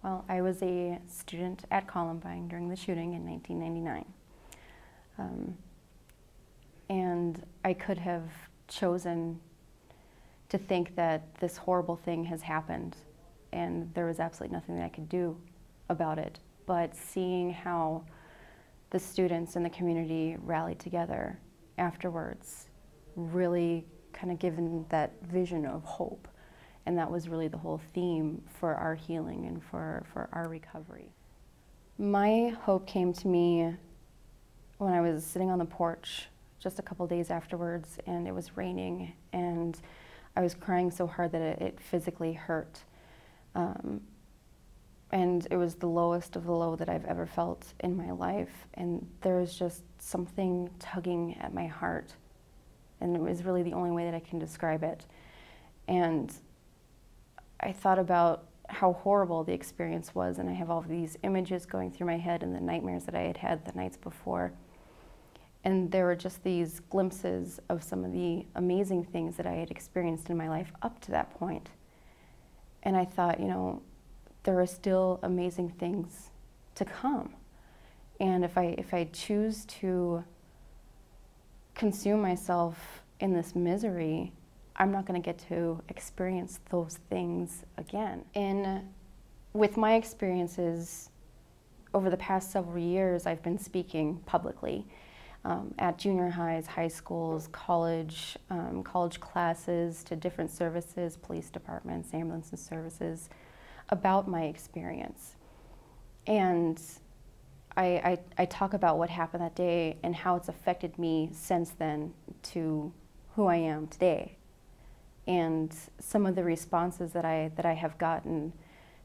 Well, I was a student at Columbine during the shooting in 1999. And I could have chosen to think that this horrible thing has happened and there was absolutely nothing that I could do about it. But seeing how the students in the community rallied together afterwards really kind of given that vision of hope. And that was really the whole theme for our healing and for our recovery. My hope came to me when I was sitting on the porch just a couple days afterwards, and it was raining, and I was crying so hard that it physically hurt. And it was the lowest of the low that I've ever felt in my life, and there was just something tugging at my heart, and it was really the only way that I can describe it. And I thought about how horrible the experience was, and I have all these images going through my head and the nightmares that I had had the nights before. And there were just these glimpses of some of the amazing things that I had experienced in my life up to that point. And I thought, you know, there are still amazing things to come. And if I choose to consume myself in this misery, I'm not going to get to experience those things again. And with my experiences over the past several years, I've been speaking publicly at junior highs, high schools, college classes, to different services, police departments, ambulance services, about my experience. And I talk about what happened that day and how it's affected me since then to who I am today. And some of the responses that I have gotten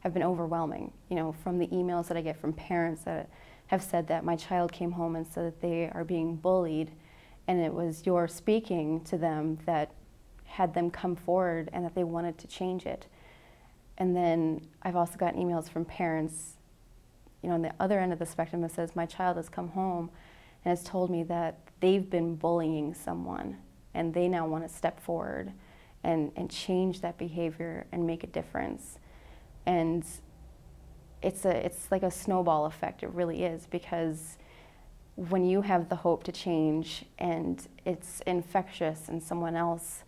have been overwhelming, you know, from the emails that I get from parents that have said that my child came home and said that they are being bullied, and it was your speaking to them that had them come forward and that they wanted to change it. And then I've also gotten emails from parents, you know, on the other end of the spectrum that says, my child has come home and has told me that they've been bullying someone and they now want to step forward and change that behavior and make a difference. And it's like a snowball effect, it really is, because when you have the hope to change and it's infectious and someone else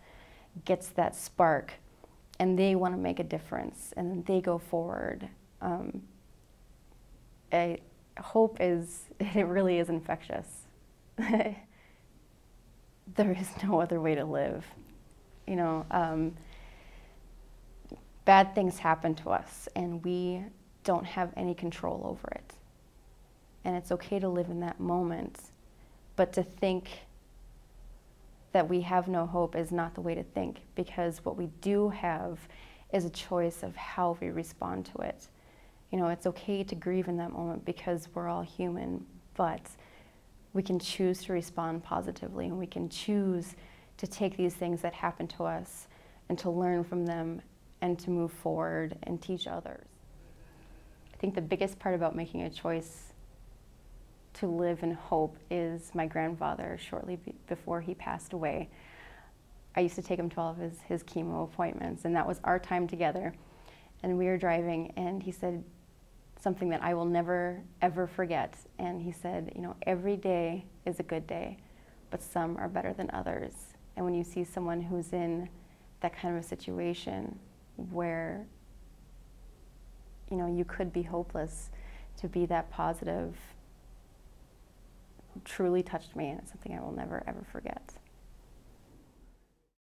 gets that spark and they want to make a difference and they go forward, hope is, it really is infectious. There is no other way to live. You know, bad things happen to us and we don't have any control over it. And it's okay to live in that moment, but to think that we have no hope is not the way to think, because what we do have is a choice of how we respond to it. You know, it's okay to grieve in that moment because we're all human, but we can choose to respond positively, and we can choose to take these things that happen to us and to learn from them and to move forward and teach others. I think the biggest part about making a choice to live in hope is my grandfather. Shortly before he passed away, I used to take him to all of his chemo appointments, and that was our time together. And we were driving, and he said something that I will never, ever forget. And he said, you know, every day is a good day, but some are better than others. And when you see someone who's in that kind of a situation where, you know, you could be hopeless, to be that positive truly touched me, and it's something I will never, ever forget.